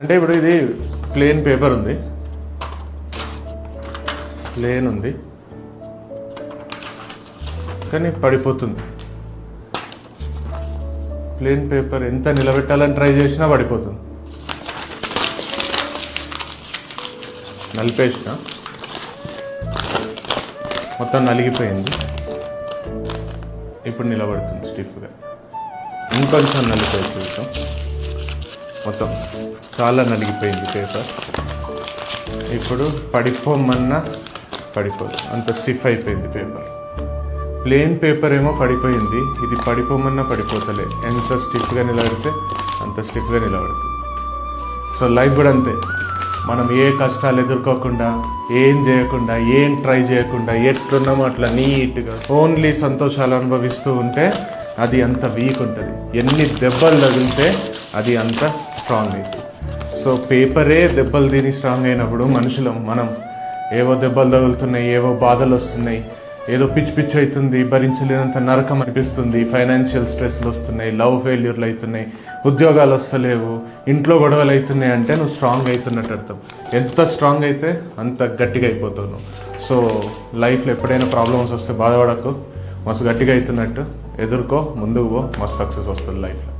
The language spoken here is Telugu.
అంటే ఇప్పుడు ఇది ప్లేన్ పేపర్ ఉంది, కానీ పడిపోతుంది. ప్లేన్ పేపర్ ఎంత నిలబెట్టాలని ట్రై చేసినా పడిపోతుంది. నలిపేసిన మొత్తం నలిగిపోయింది. ఇప్పుడు నిలబడుతుంది స్టిఫ్గా. ఇంకొంచెం నలిపోయి చూద్దాం. మొత్తం చాలా నలిగిపోయింది పేపర్. ఇప్పుడు పడిపోమన్నా పడిపోదు, అంత స్టిఫ్ అయిపోయింది పేపర్. ప్లేన్ పేపర్ ఏమో పడిపోయింది, ఇది పడిపోమన్నా పడిపోతలే. ఎంత స్టిఫ్గా నిలబడితే అంత స్టిఫ్గా నిలబడుతుంది. సో లైఫ్ కూడా అంతే. మనం ఏ కష్టాలు ఎదుర్కోకుండా, ఏం చేయకుండా, ఏం ట్రై చేయకుండా, ఎట్లున్నామో అట్లా నీట్గా ఓన్లీ సంతోషాలు అనుభవిస్తూ ఉంటే అది అంత వీక్ ఉంటుంది. ఎన్ని దెబ్బలు తగిలితే అది అంత స్ట్రాంగ్ అవుతుంది. సో పేపరే దెబ్బలు తిని స్ట్రాంగ్ అయినప్పుడు మనుషులం మనం ఏవో దెబ్బలు తగులుతున్నాయి, ఏవో బాధలు వస్తున్నాయి, ఏదో పిచ్చి పిచ్చి అవుతుంది, భరించలేనంత నరకం అనిపిస్తుంది, ఫైనాన్షియల్ స్ట్రెస్లు వస్తున్నాయి, లవ్ ఫెయిల్యూర్లు అవుతున్నాయి, ఉద్యోగాలు వస్తలేవు, ఇంట్లో గొడవలు అవుతున్నాయి అంటే నువ్వు స్ట్రాంగ్ అవుతున్నట్టు అర్థం. ఎంత స్ట్రాంగ్ అయితే అంత గట్టిగా అయిపోతావు నువ్వు. సో లైఫ్లో ఎప్పుడైనా ప్రాబ్లమ్స్ వస్తే బాధపడకు, మస్తు గట్టిగా అవుతున్నట్టు ఎదుర్కో, ముందుకు పో, మస్తు సక్సెస్ వస్తుంది లైఫ్లో.